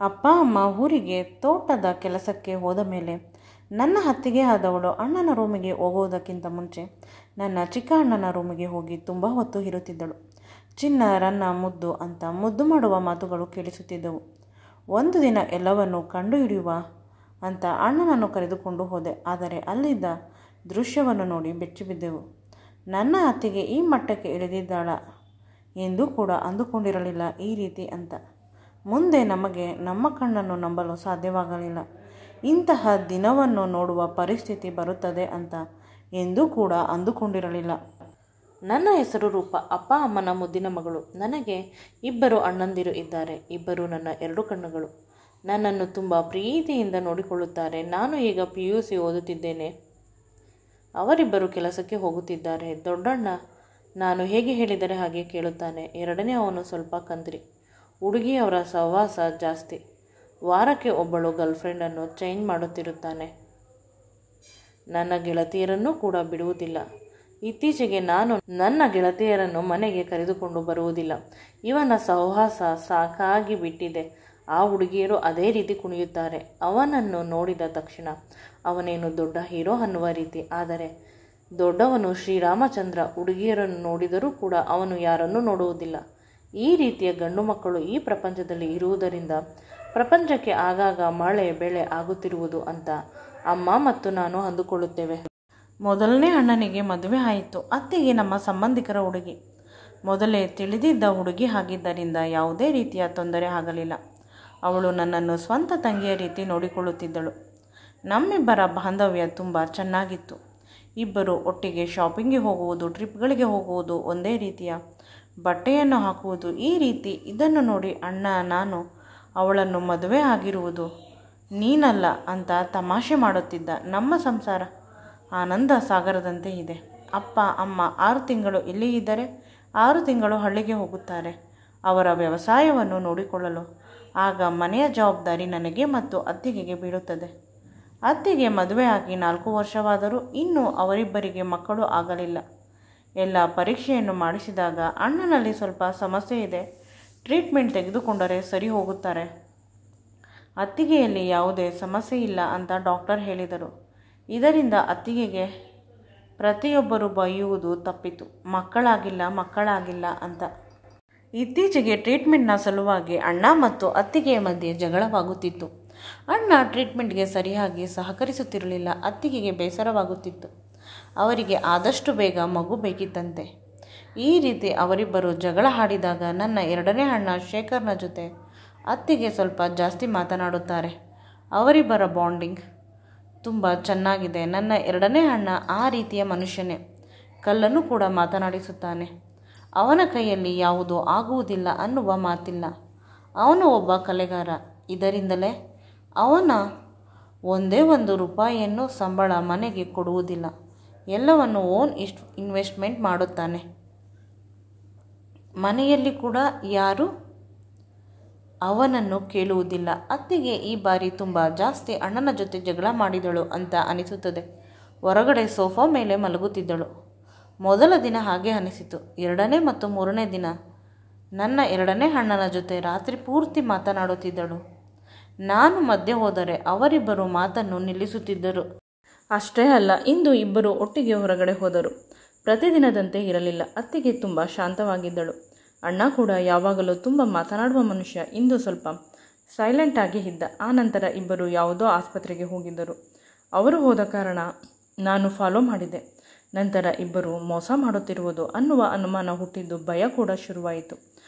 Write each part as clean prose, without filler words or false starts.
ಅಪ್ಪ ಅಮ್ಮ ಊರಿಗೆ ತೋಟದ ಕೆಲಸಕ್ಕೆ ಹೋದ ಮೇಲೆ ನನ್ನ ಅತ್ತಿಗೆ ಆದವಳು ಅಣ್ಣನ ರೂಮಿಗೆ ಹೋಗುವುದಕ್ಕಿಂತ ಮುಂಚೆ ನನ್ನ ಚಿಕ್ಕ ಅಣ್ಣನ ರೂಮಿಗೆ ಹೋಗಿ ತುಂಬ ಹೊತ್ತು ಇರುತ್ತಿದ್ದಳು. ಚಿನ್ನ ರನ್ನ ಮುದ್ದು ಅಂತ ಮುದ್ದು ಮಾಡುವ ಮಾತುಗಳು ಕೇಳಿಸುತ್ತಿದ್ದವು. ಒಂದು ದಿನ ಎಲ್ಲವನ್ನು ಕಂಡು ಹಿಡಿಯುವ ಅಂತ ಅಣ್ಣನನ್ನು ಕರೆದುಕೊಂಡು ಹೋದೆ. ಆದರೆ ಅಲ್ಲಿದ್ದ ದೃಶ್ಯವನ್ನು ನೋಡಿ ಬೆಚ್ಚಿಬಿದ್ದೆವು. ನನ್ನ ಅತ್ತಿಗೆ ಈ ಮಟ್ಟಕ್ಕೆ ಇಳಿದಿದ್ದಾಳ ಎಂದು ಕೂಡ ಅಂದುಕೊಂಡಿರಲಿಲ್ಲ ಈ ರೀತಿ ಅಂತ. ಮುಂದೆ ನಮಗೆ ನಮ್ಮ ಕಣ್ಣನ್ನು ನಂಬಲು ಸಾಧ್ಯವಾಗಲಿಲ್ಲ. ಇಂತಹ ದಿನವನ್ನು ನೋಡುವ ಪರಿಸ್ಥಿತಿ ಬರುತ್ತದೆ ಅಂತ ಎಂದೂ ಕೂಡ ಅಂದುಕೊಂಡಿರಲಿಲ್ಲ. ನನ್ನ ಹೆಸರು ರೂಪ. ಅಪ್ಪ ಅಮ್ಮನ ಮುದ್ದಿನ ಮಗಳು. ನನಗೆ ಇಬ್ಬರು ಅಣ್ಣಂದಿರು ಇದ್ದಾರೆ. ಇಬ್ಬರು ನನ್ನ ಎರಡು ಕಣ್ಣುಗಳು. ನನ್ನನ್ನು ತುಂಬ ಪ್ರೀತಿಯಿಂದ ನೋಡಿಕೊಳ್ಳುತ್ತಾರೆ. ನಾನು ಈಗ PUC ಓದುತ್ತಿದ್ದೇನೆ. ಅವರಿಬ್ಬರು ಕೆಲಸಕ್ಕೆ ಹೋಗುತ್ತಿದ್ದಾರೆ. ದೊಡ್ಡಣ್ಣ ನಾನು ಹೇಗೆ ಹೇಳಿದರೆ ಹಾಗೆ ಕೇಳುತ್ತಾನೆ. ಎರಡನೇ ಅವನು ಸ್ವಲ್ಪ ಕಂದ್ರಿ. ಹುಡುಗಿಯವರ ಸಹವಾಸ ಜಾಸ್ತಿ. ವಾರಕ್ಕೆ ಒಬ್ಬಳು ಗರ್ಲ್ಫ್ರೆಂಡನ್ನು ಚೇಂಜ್ ಮಾಡುತ್ತಿರುತ್ತಾನೆ. ನನ್ನ ಗೆಳತಿಯರನ್ನೂ ಕೂಡ ಬಿಡುವುದಿಲ್ಲ. ಇತ್ತೀಚೆಗೆ ನಾನು ನನ್ನ ಗೆಳತಿಯರನ್ನು ಮನೆಗೆ ಕರೆದುಕೊಂಡು ಬರುವುದಿಲ್ಲ. ಇವನ ಸಹವಾಸ ಸಾಕಾಗಿ ಬಿಟ್ಟಿದೆ. ಆ ಹುಡುಗಿಯರು ಅದೇ ರೀತಿ ಕುಣಿಯುತ್ತಾರೆ. ಅವನನ್ನು ನೋಡಿದ ತಕ್ಷಣ ಅವನೇನು ದೊಡ್ಡ ಹೀರೋ ಅನ್ನುವ ರೀತಿ. ಆದರೆ ದೊಡ್ಡವನು ಶ್ರೀರಾಮಚಂದ್ರ. ಹುಡುಗಿಯರನ್ನು ನೋಡಿದರೂ ಕೂಡ ಅವನು ಯಾರನ್ನೂ ನೋಡುವುದಿಲ್ಲ. ಈ ರೀತಿಯ ಗಂಡು ಮಕ್ಕಳು ಈ ಪ್ರಪಂಚದಲ್ಲಿ ಇರುವುದರಿಂದ ಪ್ರಪಂಚಕ್ಕೆ ಆಗಾಗ ಮಳೆ ಬೆಳೆ ಆಗುತ್ತಿರುವುದು ಅಂತ ಅಮ್ಮ ಮತ್ತು ನಾನು ಅಂದುಕೊಳ್ಳುತ್ತೇವೆ. ಮೊದಲನೇ ಅಣ್ಣನಿಗೆ ಮದುವೆ ಆಯಿತು. ಅತ್ತಿಗೆ ನಮ್ಮ ಸಂಬಂಧಿಕರ ಹುಡುಗಿ. ಮೊದಲೇ ತಿಳಿದಿದ್ದ ಹುಡುಗಿ ಆಗಿದ್ದರಿಂದ ಯಾವುದೇ ರೀತಿಯ ತೊಂದರೆ ಆಗಲಿಲ್ಲ. ಅವಳು ನನ್ನನ್ನು ಸ್ವಂತ ತಂಗಿಯ ರೀತಿ ನೋಡಿಕೊಳ್ಳುತ್ತಿದ್ದಳು. ನಮ್ಮಿಬ್ಬರ ಬಾಂಧವ್ಯ ತುಂಬ ಚೆನ್ನಾಗಿತ್ತು. ಇಬ್ಬರು ಒಟ್ಟಿಗೆ ಶಾಪಿಂಗ್ಗೆ ಹೋಗುವುದು, ಟ್ರಿಪ್ಗಳಿಗೆ ಹೋಗುವುದು, ಒಂದೇ ರೀತಿಯ ಬಟ್ಟೆಯನ್ನು ಹಾಕುವುದು. ಈ ರೀತಿ ಇದನ್ನು ನೋಡಿ ಅಣ್ಣ ನಾನು ಅವಳನ್ನು ಮದುವೆ ಆಗಿರುವುದು ನೀನಲ್ಲ ಅಂತ ತಮಾಷೆ ಮಾಡುತ್ತಿದ್ದ. ನಮ್ಮ ಸಂಸಾರ ಆನಂದ ಸಾಗರದಂತೆ ಇದೆ. ಅಪ್ಪ ಅಮ್ಮ 6 ತಿಂಗಳು ಇಲ್ಲಿ ಇದ್ದರೆ 6 ತಿಂಗಳು ಹಳ್ಳಿಗೆ ಹೋಗುತ್ತಾರೆ ಅವರ ವ್ಯವಸಾಯವನ್ನು ನೋಡಿಕೊಳ್ಳಲು. ಆಗ ಮನೆಯ ಜವಾಬ್ದಾರಿ ನನಗೆ ಮತ್ತು ಅತ್ತಿಗೆಗೆ ಬೀಳುತ್ತದೆ. ಅತ್ತಿಗೆ ಮದುವೆ ಆಗಿ 4 ವರ್ಷವಾದರೂ ಇನ್ನೂ ಅವರಿಬ್ಬರಿಗೆ ಮಕ್ಕಳು ಆಗಲಿಲ್ಲ. ಎಲ್ಲ ಪರೀಕ್ಷೆಯನ್ನು ಮಾಡಿಸಿದಾಗ ಅಣ್ಣನಲ್ಲಿ ಸ್ವಲ್ಪ ಸಮಸ್ಯೆ ಇದೆ, ಟ್ರೀಟ್ಮೆಂಟ್ ತೆಗೆದುಕೊಂಡರೆ ಸರಿ ಹೋಗುತ್ತಾರೆ. ಅತ್ತಿಗೆಯಲ್ಲಿ ಯಾವುದೇ ಸಮಸ್ಯೆ ಇಲ್ಲ ಅಂತ ಡಾಕ್ಟರ್ ಹೇಳಿದರು. ಇದರಿಂದ ಅತ್ತಿಗೆಗೆ ಪ್ರತಿಯೊಬ್ಬರು ಬೈಯುವುದು ತಪ್ಪಿತು. ಮಕ್ಕಳಾಗಿಲ್ಲ ಅಂತ. ಇತ್ತೀಚೆಗೆ ಟ್ರೀಟ್ಮೆಂಟ್ನ ಸಲುವಾಗಿ ಅಣ್ಣ ಮತ್ತು ಅತ್ತಿಗೆಯ ಮಧ್ಯೆ ಜಗಳವಾಗುತ್ತಿತ್ತು. ಅಣ್ಣ ಟ್ರೀಟ್ಮೆಂಟ್ಗೆ ಸರಿಯಾಗಿ ಸಹಕರಿಸುತ್ತಿರಲಿಲ್ಲ. ಅತ್ತಿಗೆಗೆ ಬೇಸರವಾಗುತ್ತಿತ್ತು. ಅವರಿಗೆ ಆದಷ್ಟು ಬೇಗ ಮಗು ಬೇಕಿತ್ತಂತೆ. ಈ ರೀತಿ ಅವರಿಬ್ಬರು ಜಗಳ ಆಡಿದಾಗ ನನ್ನ ಎರಡನೇ ಅಣ್ಣ ಶೇಖರ್ನ ಜೊತೆ ಅತ್ತಿಗೆ ಸ್ವಲ್ಪ ಜಾಸ್ತಿ ಮಾತನಾಡುತ್ತಾರೆ. ಅವರಿಬ್ಬರ ಬಾಂಡಿಂಗ್ ತುಂಬ ಚೆನ್ನಾಗಿದೆ. ನನ್ನ ಎರಡನೇ ಅಣ್ಣ ಆ ರೀತಿಯ ಮನುಷ್ಯನೇ. ಕಲ್ಲನ್ನು ಕೂಡ ಮಾತನಾಡಿಸುತ್ತಾನೆ. ಅವನ ಕೈಯಲ್ಲಿ ಯಾವುದೂ ಆಗುವುದಿಲ್ಲ ಅನ್ನುವ ಮಾತಿಲ್ಲ. ಅವನು ಒಬ್ಬ ಕಲೆಗಾರ. ಇದರಿಂದಲೇ ಅವನ ಒಂದೇ ಒಂದು ರೂಪಾಯಿಯನ್ನು ಸಂಬಳ ಮನೆಗೆ ಕೊಡುವುದಿಲ್ಲ. ಎಲ್ಲವನ್ನು ಓನ್ ಇನ್ವೆಸ್ಟ್ಮೆಂಟ್ ಮಾಡುತ್ತಾನೆ. ಮನೆಯಲ್ಲಿ ಕೂಡ ಯಾರೂ ಅವನನ್ನು ಕೇಳುವುದಿಲ್ಲ. ಅತ್ತಿಗೆ ಈ ಬಾರಿ ತುಂಬ ಜಾಸ್ತಿ ಅಣ್ಣನ ಜೊತೆ ಜಗಳ ಮಾಡಿದಳು ಅಂತ ಅನಿಸುತ್ತದೆ. ಹೊರಗಡೆ ಸೋಫಾ ಮೇಲೆ ಮಲಗುತ್ತಿದ್ದಳು. ಮೊದಲ ದಿನ ಹಾಗೆ ಅನಿಸಿತು. 2ನೇ ಮತ್ತು 3ನೇ ದಿನ ನನ್ನ ಎರಡನೇ ಅಣ್ಣನ ಜೊತೆ ರಾತ್ರಿ ಪೂರ್ತಿ ಮಾತನಾಡುತ್ತಿದ್ದಳು. ನಾನು ಮಧ್ಯೆ ಹೋದರೆ ಅವರಿಬ್ಬರು ಮಾತನ್ನು ನಿಲ್ಲಿಸುತ್ತಿದ್ದರು. ಅಷ್ಟೇ ಅಲ್ಲ, ಇಂದು ಇಬ್ಬರು ಒಟ್ಟಿಗೆ ಹೊರಗಡೆ ಹೋದರು. ಪ್ರತಿದಿನದಂತೆ ಇರಲಿಲ್ಲ. ಅತ್ತಿಗೆ ತುಂಬ ಶಾಂತವಾಗಿದ್ದಳು. ಅಣ್ಣ ಕೂಡ ಯಾವಾಗಲೂ ತುಂಬ ಮಾತನಾಡುವ ಮನುಷ್ಯ. ಇಂದು ಸ್ವಲ್ಪ ಸೈಲೆಂಟ್ ಆಗಿ ಇದ್ದ. ಆನಂತರ ಇಬ್ಬರು ಯಾವುದೋ ಆಸ್ಪತ್ರೆಗೆ ಹೋಗಿದ್ದರು. ಅವರು ಹೋದ ಕಾರಣ ನಾನು ಫಾಲೋ ಮಾಡಿದೆ. ನಂತರ ಇಬ್ಬರು ಮೋಸ ಮಾಡುತ್ತಿರುವುದು ಅನ್ನುವ ಅನುಮಾನ ಹುಟ್ಟಿದ್ದು ಭಯ ಕೂಡ ಶುರುವಾಯಿತು.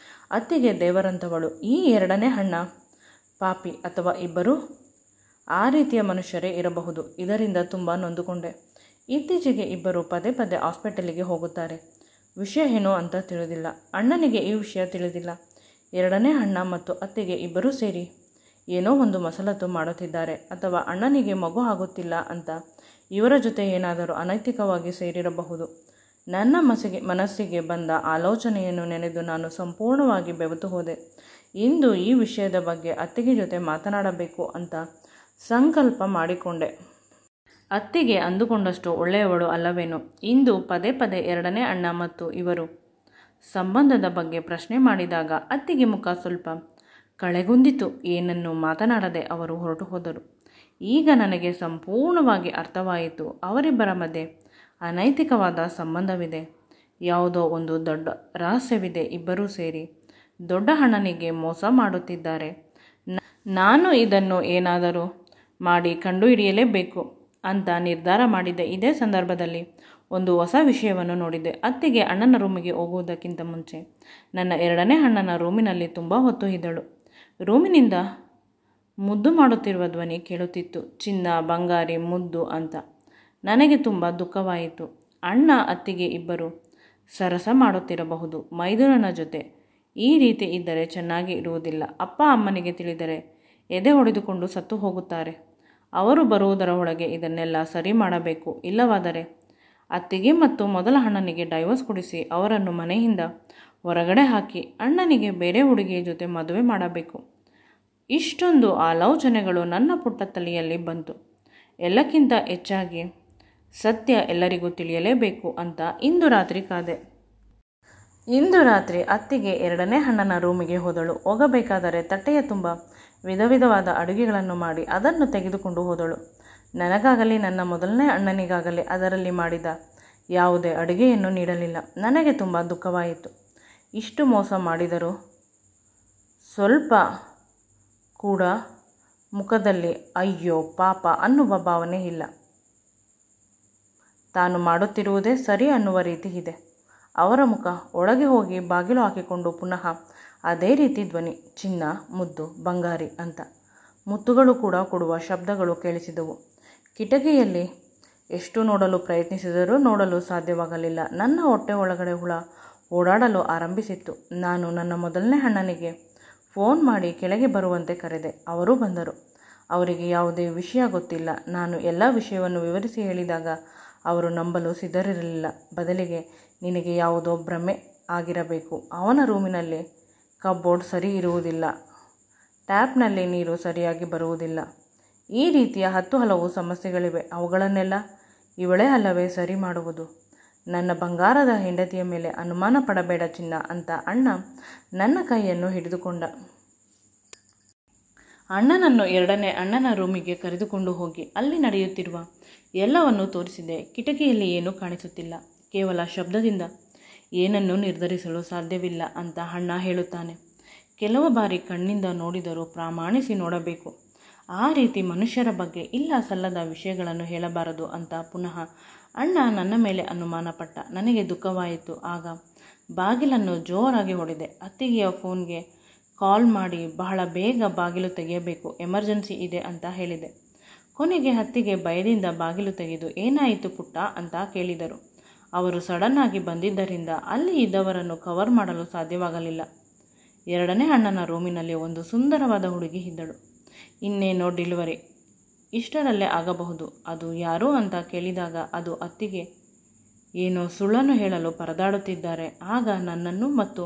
ಅತ್ತಿಗೆ ದೇವರಂತವಳು. ಈ ಎರಡನೇ ಅಣ್ಣ ಪಾಪಿ ಅಥವಾ ಇಬ್ಬರು ಆ ರೀತಿಯ ಮನುಷ್ಯರೇ ಇರಬಹುದು. ಇದರಿಂದ ತುಂಬ ನೊಂದುಕೊಂಡೆ. ಇತ್ತೀಚೆಗೆ ಇಬ್ಬರು ಪದೇ ಪದೇ ಹಾಸ್ಪಿಟಲಿಗೆ ಹೋಗುತ್ತಾರೆ. ವಿಷಯ ಏನು ಅಂತ ತಿಳಿದಿಲ್ಲ. ಅಣ್ಣನಿಗೆ ಈ ವಿಷಯ ತಿಳಿದಿಲ್ಲ. ಎರಡನೇ ಅಣ್ಣ ಮತ್ತು ಅತ್ತಿಗೆ ಇಬ್ಬರೂ ಸೇರಿ ಏನೋ ಒಂದು ಮಸಲತ್ತು ಮಾಡುತ್ತಿದ್ದಾರೆ. ಅಥವಾ ಅಣ್ಣನಿಗೆ ಮಗು ಆಗುತ್ತಿಲ್ಲ ಅಂತ ಇವರ ಜೊತೆ ಏನಾದರೂ ಅನೈತಿಕವಾಗಿ ಸೇರಿರಬಹುದು. ನನ್ನ ಮನಸ್ಸಿಗೆ ಬಂದ ಆಲೋಚನೆಯನ್ನು ನೆನೆದು ನಾನು ಸಂಪೂರ್ಣವಾಗಿ ಬೆವೆತು ಹೋದೆ. ಇಂದು ಈ ವಿಷಯದ ಬಗ್ಗೆ ಅತ್ತಿಗೆ ಜೊತೆ ಮಾತನಾಡಬೇಕು ಅಂತ ಸಂಕಲ್ಪ ಮಾಡಿಕೊಂಡೆ. ಅತ್ತಿಗೆ ಅಂದುಕೊಂಡಷ್ಟು ಒಳ್ಳೆಯವಳು ಅಲ್ಲವೇನೋ. ಇಂದು ಪದೇ ಪದೇ ಎರಡನೇ ಅಣ್ಣ ಮತ್ತು ಇವರು ಸಂಬಂಧದ ಬಗ್ಗೆ ಪ್ರಶ್ನೆ ಮಾಡಿದಾಗ ಅತ್ತಿಗೆ ಮುಖ ಸ್ವಲ್ಪ ಕಳೆಗುಂದಿತು. ಏನನ್ನು ಮಾತನಾಡದೆ ಅವರು ಹೊರಟು ಹೋದರು. ಈಗ ನನಗೆ ಸಂಪೂರ್ಣವಾಗಿ ಅರ್ಥವಾಯಿತು. ಅವರಿಬ್ಬರ ಮಧ್ಯೆ ಅನೈತಿಕವಾದ ಸಂಬಂಧವಿದೆ. ಯಾವುದೋ ಒಂದು ದೊಡ್ಡ ರಹಸ್ಯವಿದೆ. ಇಬ್ಬರೂ ಸೇರಿ ದೊಡ್ಡ ಅಣ್ಣನಿಗೆ ಮೋಸ ಮಾಡುತ್ತಿದ್ದಾರೆ. ನಾನು ಇದನ್ನು ಏನಾದರೂ ಮಾಡಿ ಕಂಡುಹಿಡಿಯಲೇಬೇಕು ಅಂತ ನಿರ್ಧಾರ ಮಾಡಿದ್ದೆ. ಇದೇ ಸಂದರ್ಭದಲ್ಲಿ ಒಂದು ಹೊಸ ವಿಷಯವನ್ನು ನೋಡಿದ್ದೆ. ಅತ್ತಿಗೆ ಅಣ್ಣನ ರೂಮಿಗೆ ಹೋಗುವುದಕ್ಕಿಂತ ಮುಂಚೆ ನನ್ನ ಎರಡನೇ ಅಣ್ಣನ ರೂಮಿನಲ್ಲಿ ತುಂಬ ಹೊತ್ತು ಇದ್ದಳು. ರೂಮಿನಿಂದ ಮುದ್ದು ಮಾಡುತ್ತಿರುವ ಧ್ವನಿ ಕೇಳುತ್ತಿತ್ತು. ಚಿನ್ನ, ಬಂಗಾರಿ, ಮುದ್ದು ಅಂತ. ನನಗೆ ತುಂಬ ದುಃಖವಾಯಿತು. ಅಣ್ಣ ಅತ್ತಿಗೆ ಇಬ್ಬರು ಸರಸ ಮಾಡುತ್ತಿರಬಹುದು. ಮೈದುನನ ಜೊತೆ ಈ ರೀತಿ ಇದ್ದರೆ ಚೆನ್ನಾಗಿ ಇರುವುದಿಲ್ಲ. ಅಪ್ಪ ಅಮ್ಮನಿಗೆ ತಿಳಿದರೆ ಎದೆ ಹೊಡೆದುಕೊಂಡು ಸತ್ತು ಹೋಗುತ್ತಾರೆ. ಅವರು ಬರುವುದರ ಒಳಗೆ ಇದನ್ನೆಲ್ಲ ಸರಿ ಮಾಡಬೇಕು. ಇಲ್ಲವಾದರೆ ಅತ್ತಿಗೆ ಮತ್ತು ಮೊದಲ ಅಣ್ಣನಿಗೆ ಡೈವರ್ಸ್ ಕೊಡಿಸಿ ಅವರನ್ನು ಮನೆಯಿಂದ ಹೊರಗಡೆ ಹಾಕಿ ಅಣ್ಣನಿಗೆ ಬೇರೆ ಹುಡುಗಿಯ ಜೊತೆ ಮದುವೆ ಮಾಡಬೇಕು. ಇಷ್ಟೊಂದು ಆಲೋಚನೆಗಳು ನನ್ನ ಪುಟ್ಟ ತಲೆಯಲ್ಲಿ ಬಂತು. ಎಲ್ಲಕ್ಕಿಂತ ಹೆಚ್ಚಾಗಿ ಸತ್ಯ ಎಲ್ಲರಿಗೂ ತಿಳಿಯಲೇಬೇಕು ಅಂತ ಇಂದು ರಾತ್ರಿ ಕಾದೆ. ಇಂದು ರಾತ್ರಿ ಅತ್ತಿಗೆ ಎರಡನೇ ಅಣ್ಣನ ರೂಮಿಗೆ ಹೋದಳು. ಹೋಗಬೇಕಾದರೆ ತಟ್ಟೆಯ ತುಂಬ ವಿಧ ವಿಧವಾದ ಅಡುಗೆಗಳನ್ನು ಮಾಡಿ ಅದನ್ನು ತೆಗೆದುಕೊಂಡು ಹೋದಳು. ನನಗಾಗಲಿ ನನ್ನ ಮೊದಲನೇ ಅಣ್ಣನಿಗಾಗಲಿ ಅದರಲ್ಲಿ ಮಾಡಿದ ಯಾವುದೇ ಅಡುಗೆಯನ್ನು ನೀಡಲಿಲ್ಲ. ನನಗೆ ತುಂಬ ದುಃಖವಾಯಿತು. ಇಷ್ಟು ಮೋಸ ಮಾಡಿದರೂ ಸ್ವಲ್ಪ ಕೂಡ ಮುಖದಲ್ಲಿ ಅಯ್ಯೋ ಪಾಪ ಅನ್ನುವ ಭಾವನೆ ಇಲ್ಲ. ತಾನು ಮಾಡುತ್ತಿರುವುದೇ ಸರಿ ಅನ್ನುವ ರೀತಿ ಇದೆ ಅವರ ಮುಖ. ಒಳಗೆ ಹೋಗಿ ಬಾಗಿಲು ಹಾಕಿಕೊಂಡು ಪುನಃ ಅದೇ ರೀತಿ ಧ್ವನಿ, ಚಿನ್ನ, ಮುದ್ದು, ಬಂಗಾರಿ ಅಂತ. ಮುತ್ತುಗಳು ಕೂಡ ಕೊಡುವ ಶಬ್ದಗಳು ಕೇಳಿಸಿದವು. ಕಿಟಕಿಯಲ್ಲಿ ಎಷ್ಟು ನೋಡಲು ಪ್ರಯತ್ನಿಸಿದರೂ ನೋಡಲು ಸಾಧ್ಯವಾಗಲಿಲ್ಲ. ನನ್ನ ಹೊಟ್ಟೆ ಒಳಗಡೆ ಹುಳ ಓಡಾಡಲು ಆರಂಭಿಸಿತ್ತು. ನಾನು ನನ್ನ ಮೊದಲನೇ ಅಣ್ಣನಿಗೆ ಫೋನ್ ಮಾಡಿ ಕೆಳಗೆ ಬರುವಂತೆ ಕರೆದೆ. ಅವರು ಬಂದರು. ಅವರಿಗೆ ಯಾವುದೇ ವಿಷಯ ಗೊತ್ತಿಲ್ಲ. ನಾನು ಎಲ್ಲ ವಿಷಯವನ್ನು ವಿವರಿಸಿ ಹೇಳಿದಾಗ ಅವರು ನಂಬಲು ಸಿದ್ಧರಿರಲಿಲ್ಲ. ಬದಲಿಗೆ ನಿನಗೆ ಯಾವುದೋ ಭ್ರಮೆ ಆಗಿರಬೇಕು. ಅವನ ರೂಮಿನಲ್ಲಿ ಕಬೋರ್ಡ್ ಸರಿ ಇರುವುದಿಲ್ಲ, ಟ್ಯಾಪ್ನಲ್ಲಿ ನೀರು ಸರಿಯಾಗಿ ಬರುವುದಿಲ್ಲ. ಈ ರೀತಿಯ 10 ಹಲವು ಸಮಸ್ಯೆಗಳಿವೆ. ಅವುಗಳನ್ನೆಲ್ಲ ಇವಳೇ ಅಲ್ಲವೇ ಸರಿ ಮಾಡುವುದು. ನನ್ನ ಬಂಗಾರದ ಹೆಂಡತಿಯ ಮೇಲೆ ಅನುಮಾನ ಪಡಬೇಡ ಚಿನ್ನ ಅಂತ ಅಣ್ಣ ನನ್ನ ಕೈಯನ್ನು ಹಿಡಿದುಕೊಂಡ. ಅಣ್ಣನನ್ನು ಎರಡನೇ ಅಣ್ಣನ ರೂಮಿಗೆ ಕರೆದುಕೊಂಡು ಹೋಗಿ ಅಲ್ಲಿ ನಡೆಯುತ್ತಿರುವ ಎಲ್ಲವನ್ನು ತೋರಿಸಿದೆ. ಕಿಟಕಿಯಲ್ಲಿ ಏನೂ ಕಾಣಿಸುತ್ತಿಲ್ಲ. ಕೇವಲ ಶಬ್ದದಿಂದ ಏನನ್ನು ನಿರ್ಧರಿಸಲು ಸಾಧ್ಯವಿಲ್ಲ ಅಂತ ಅಣ್ಣ ಹೇಳುತ್ತಾನೆ. ಕೆಲವು ಬಾರಿ ಕಣ್ಣಿಂದ ನೋಡಿದರೂ ಪ್ರಾಮಾಣಿಸಿ ನೋಡಬೇಕು. ಆ ರೀತಿ ಮನುಷ್ಯರ ಬಗ್ಗೆ ಇಲ್ಲ ಸಲ್ಲದ ವಿಷಯಗಳನ್ನು ಹೇಳಬಾರದು ಅಂತ ಪುನಃ ಅಣ್ಣ ನನ್ನ ಮೇಲೆ ಅನುಮಾನ ಪಟ್ಟ. ನನಗೆ ದುಃಖವಾಯಿತು. ಆಗ ಬಾಗಿಲನ್ನು ಜೋರಾಗಿ ಹೊಡೆದೆ. ಅತ್ತಿಗೆಯ ಫೋನ್ಗೆ ಕಾಲ್ ಮಾಡಿ ಬಹಳ ಬೇಗ ಬಾಗಿಲು ತೆಗೆಯಬೇಕು, ಎಮರ್ಜೆನ್ಸಿ ಇದೆ ಅಂತ ಹೇಳಿದೆ. ಕೊನೆಗೆ ಅತ್ತಿಗೆ ಭಯದಿಂದ ಬಾಗಿಲು ತೆಗೆದು ಏನಾಯಿತು ಪುಟ್ಟ ಅಂತ ಕೇಳಿದರು. ಅವರು ಸಡನ್ನಾಗಿ ಬಂದಿದ್ದರಿಂದ ಅಲ್ಲಿ ಇದ್ದವರನ್ನು ಕವರ್ ಮಾಡಲು ಸಾಧ್ಯವಾಗಲಿಲ್ಲ. ಎರಡನೇ ಅಣ್ಣನ ರೂಮಿನಲ್ಲಿ ಒಂದು ಸುಂದರವಾದ ಹುಡುಗಿ ಇದ್ದಳು. ಇನ್ನೇನೋ ಡೆಲಿವರಿ ಇಷ್ಟರಲ್ಲೇ ಆಗಬಹುದು. ಅದು ಯಾರು ಅಂತ ಕೇಳಿದಾಗ ಅದು ಅತ್ತಿಗೆ ಏನೋ ಸುಳ್ಳನ್ನು ಹೇಳಲು ಪರದಾಡುತ್ತಿದ್ದಾರೆ. ಆಗ ನನ್ನನ್ನು ಮತ್ತು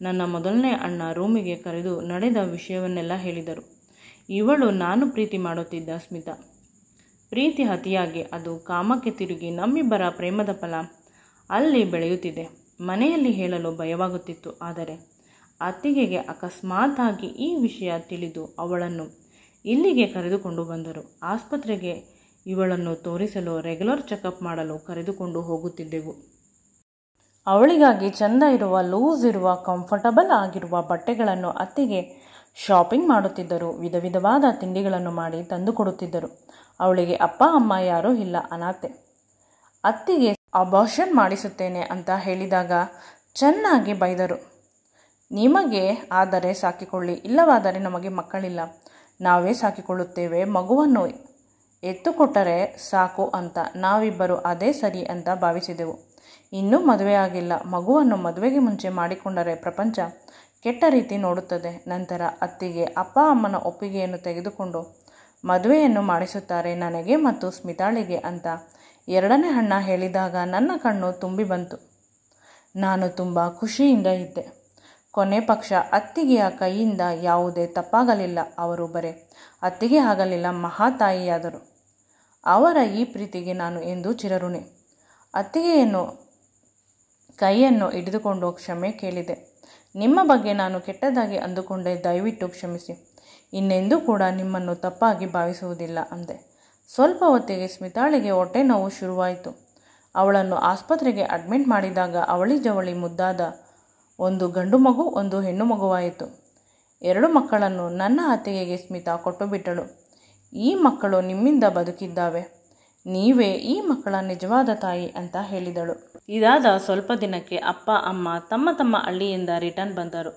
ನನ್ನ ಮೊದಲನೇ ಅಣ್ಣ ರೂಮಿಗೆ ಕರೆದು ನಡೆದ ವಿಷಯವನ್ನೆಲ್ಲ ಹೇಳಿದರು. ಇವಳು ನಾನು ಪ್ರೀತಿ ಮಾಡುತ್ತಿದ್ದ ಸ್ಮಿತಾ. ಪ್ರೀತಿ ಅತಿಯಾಗಿ ಅದು ಕಾಮಕ್ಕೆ ತಿರುಗಿ ನಮ್ಮಿಬ್ಬರ ಪ್ರೇಮದ ಫಲ ಅಲ್ಲಿ ಬೆಳೆಯುತ್ತಿದೆ. ಮನೆಯಲ್ಲಿ ಹೇಳಲು ಭಯವಾಗುತ್ತಿತ್ತು. ಆದರೆ ಅತ್ತಿಗೆಗೆ ಅಕಸ್ಮಾತ್ತಾಗಿ ಈ ವಿಷಯ ತಿಳಿದು ಅವಳನ್ನು ಇಲ್ಲಿಗೆ ಕರೆದುಕೊಂಡು ಬಂದರು. ಆಸ್ಪತ್ರೆಗೆ ಇವಳನ್ನು ತೋರಿಸಲು ರೆಗ್ಯುಲರ್ ಚೆಕಪ್ ಮಾಡಲು ಕರೆದುಕೊಂಡು ಹೋಗುತ್ತಿದ್ದೆವು. ಅವಳಿಗಾಗಿ ಚೆಂದ ಇರುವ, ಲೂಸ್ ಇರುವ, ಕಂಫರ್ಟಬಲ್ ಆಗಿರುವ ಬಟ್ಟೆಗಳನ್ನು ಅತ್ತಿಗೆ ಶಾಪಿಂಗ್ ಮಾಡುತ್ತಿದ್ದರು. ವಿಧ ವಿಧವಾದ ತಿಂಡಿಗಳನ್ನು ಮಾಡಿ ತಂದು ಕೊಡುತ್ತಿದ್ದರು. ಅವಳಿಗೆ ಅಪ್ಪ ಅಮ್ಮ ಯಾರೂ ಇಲ್ಲ, ಅನಾಥೆ. ಅತ್ತಿಗೆ ಅಬಾರ್ಷನ್ ಮಾಡಿಸುತ್ತೇನೆ ಅಂತ ಹೇಳಿದಾಗ ಚೆನ್ನಾಗಿ ಬೈದರು. ನಿಮಗೆ ಆದರೆ ಸಾಕಿಕೊಳ್ಳಿ, ಇಲ್ಲವಾದರೆ ನಮಗೆ ಮಕ್ಕಳಿಲ್ಲ, ನಾವೇ ಸಾಕಿಕೊಳ್ಳುತ್ತೇವೆ, ಮಗುವನ್ನು ಎತ್ತುಕೊಟ್ಟರೆ ಸಾಕು ಅಂತ. ನಾವಿಬ್ಬರು ಅದೇ ಸರಿ ಅಂತ ಭಾವಿಸಿದೆವು. ಇನ್ನೂ ಮದುವೆಯಾಗಿಲ್ಲ. ಮಗುವನ್ನು ಮದುವೆಗೆ ಮುಂಚೆ ಮಾಡಿಕೊಂಡರೆ ಪ್ರಪಂಚ ಕೆಟ್ಟ ರೀತಿ ನೋಡುತ್ತದೆ. ನಂತರ ಅತ್ತಿಗೆ ಅಪ್ಪ ಅಮ್ಮನ ಒಪ್ಪಿಗೆಯನ್ನು ತೆಗೆದುಕೊಂಡು ಮದುವೆಯನ್ನು ಮಾಡಿಸುತ್ತಾರೆ ನನಗೆ ಮತ್ತು ಸ್ಮಿತಾಳಿಗೆ ಅಂತ ಎರಡನೇ ಅಣ್ಣ ಹೇಳಿದಾಗ ನನ್ನ ಕಣ್ಣು ತುಂಬಿ ಬಂತು. ನಾನು ತುಂಬ ಖುಷಿಯಿಂದ ಇದ್ದೆ. ಕೊನೆ ಪಕ್ಷ ಅತ್ತಿಗೆಯ ಕೈಯಿಂದ ಯಾವುದೇ ತಪ್ಪಾಗಲಿಲ್ಲ. ಅವರು ಬರೇ ಅತ್ತಿಗೆ ಆಗಲಿಲ್ಲ, ಮಹಾತಾಯಿಯಾದರು. ಅವರ ಈ ಪ್ರೀತಿಗೆ ನಾನು ಎಂದೂ ಚಿರಋಣಿ. ಅತ್ತಿಗೆಯನ್ನು ಕೈಯನ್ನು ಹಿಡಿದುಕೊಂಡು ಕ್ಷಮೆ ಕೇಳಿದೆ. ನಿಮ್ಮ ಬಗ್ಗೆ ನಾನು ಕೆಟ್ಟದಾಗಿ ಅಂದುಕೊಂಡೆ, ದಯವಿಟ್ಟು ಕ್ಷಮಿಸಿ. ಇನ್ನೆಂದೂ ಕೂಡ ನಿಮ್ಮನ್ನು ತಪ್ಪಾಗಿ ಭಾವಿಸುವುದಿಲ್ಲ ಅಂದೆ. ಸ್ವಲ್ಪ ಹೊತ್ತಿಗೆ ಸ್ಮಿತಾಳಿಗೆ ಹೊಟ್ಟೆ ನೋವು ಶುರುವಾಯಿತು. ಅವಳನ್ನು ಆಸ್ಪತ್ರೆಗೆ ಅಡ್ಮಿಟ್ ಮಾಡಿದಾಗ ಅವಳಿ ಜವಳಿ ಮುದ್ದಾದ ಒಂದು ಗಂಡು ಮಗು, ಒಂದು ಹೆಣ್ಣು ಮಗುವಾಯಿತು. 2 ಮಕ್ಕಳನ್ನು ನನ್ನ ಅತ್ತಿಗೆಗೆ ಸ್ಮಿತಾ ಕೊಟ್ಟು ಬಿಟ್ಟಳು. ಈ ಮಕ್ಕಳು ನಿಮ್ಮಿಂದ ಬದುಕಿದ್ದಾವೆ. ನೀವೇ ಈ ಮಕ್ಕಳ ನಿಜವಾದ ತಾಯಿ ಅಂತ ಹೇಳಿದಳು. ಇದಾದ ಸ್ವಲ್ಪ ದಿನಕ್ಕೆ ಅಪ್ಪ ಅಮ್ಮ ತಮ್ಮ ತಮ್ಮ ಹಳ್ಳಿಯಿಂದ ರಿಟರ್ನ್ ಬಂದರು.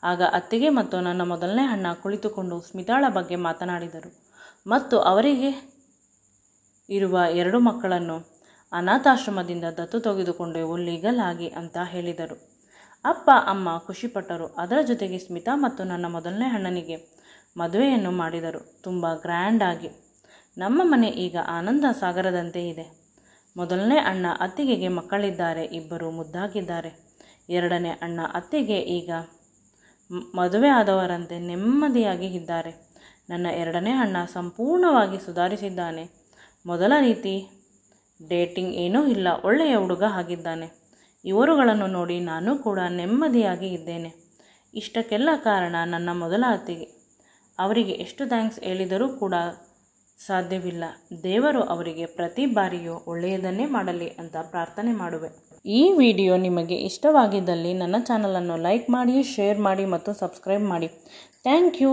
ಆಗ ಅತ್ತಿಗೆ ಮತ್ತು ನನ್ನ ಮೊದಲನೇ ಅಣ್ಣ ಕುಳಿತುಕೊಂಡು ಸ್ಮಿತಾಳ ಬಗ್ಗೆ ಮಾತನಾಡಿದರು ಮತ್ತು ಅವರಿಗೆ ಇರುವ 2 ಮಕ್ಕಳನ್ನು ಅನಾಥಾಶ್ರಮದಿಂದ ದತ್ತು ತೆಗೆದುಕೊಂಡೆವು ಲೀಗಲ್ ಆಗಿ ಅಂತ ಹೇಳಿದರು. ಅಪ್ಪ ಅಮ್ಮ ಖುಷಿಪಟ್ಟರು. ಅದರ ಜೊತೆಗೆ ಸ್ಮಿತಾ ಮತ್ತು ನನ್ನ ಮೊದಲನೇ ಅಣ್ಣನಿಗೆ ಮದುವೆಯನ್ನು ಮಾಡಿದರು, ತುಂಬ ಗ್ರ್ಯಾಂಡ್ ಆಗಿ. ನಮ್ಮ ಮನೆ ಈಗ ಆನಂದ ಸಾಗರದಂತೆ ಇದೆ. ಮೊದಲನೇ ಅಣ್ಣ ಅತ್ತಿಗೆಗೆ ಮಕ್ಕಳಿದ್ದಾರೆ, 2 ಮುದ್ದಾಗಿದ್ದಾರೆ. 2ನೇ ಅಣ್ಣ ಅತ್ತಿಗೆ ಈಗ ಮದುವೆ ಆದವರಂತೆ ನೆಮ್ಮದಿಯಾಗಿ ಇದ್ದಾರೆ. ನನ್ನ 2ನೇ ಅಣ್ಣ ಸಂಪೂರ್ಣವಾಗಿ ಸುಧಾರಿಸಿದ್ದಾನೆ. ಮೊದಲ ರೀತಿ ಡೇಟಿಂಗ್ ಏನೂ ಇಲ್ಲ, ಒಳ್ಳೆಯ ಹುಡುಗ ಆಗಿದ್ದಾನೆ. ಇವರುಗಳನ್ನು ನೋಡಿ ನಾನು ಕೂಡ ನೆಮ್ಮದಿಯಾಗಿ ಇದ್ದೇನೆ. ಇಷ್ಟಕ್ಕೆಲ್ಲ ಕಾರಣ ನನ್ನ ಮೊದಲ ಅತ್ತಿಗೆ. ಅವರಿಗೆ ಎಷ್ಟು ಥ್ಯಾಂಕ್ಸ್ ಹೇಳಿದರೂ ಕೂಡ ಸಾಧ್ಯವಿಲ್ಲ. ದೇವರು ಅವರಿಗೆ ಪ್ರತಿ ಬಾರಿಯೂ ಒಳ್ಳೆಯದನ್ನೇ ಮಾಡಲಿ ಅಂತ ಪ್ರಾರ್ಥನೆ ಮಾಡುವೆ. ಈ ವಿಡಿಯೋ ನಿಮಗೆ ಇಷ್ಟವಾಗಿದ್ದಲ್ಲಿ ನನ್ನ ಚಾನಲನ್ನು ಲೈಕ್ ಮಾಡಿ, ಶೇರ್ ಮಾಡಿ ಮತ್ತು ಸಬ್ಸ್ಕ್ರೈಬ್ ಮಾಡಿ. Thank you.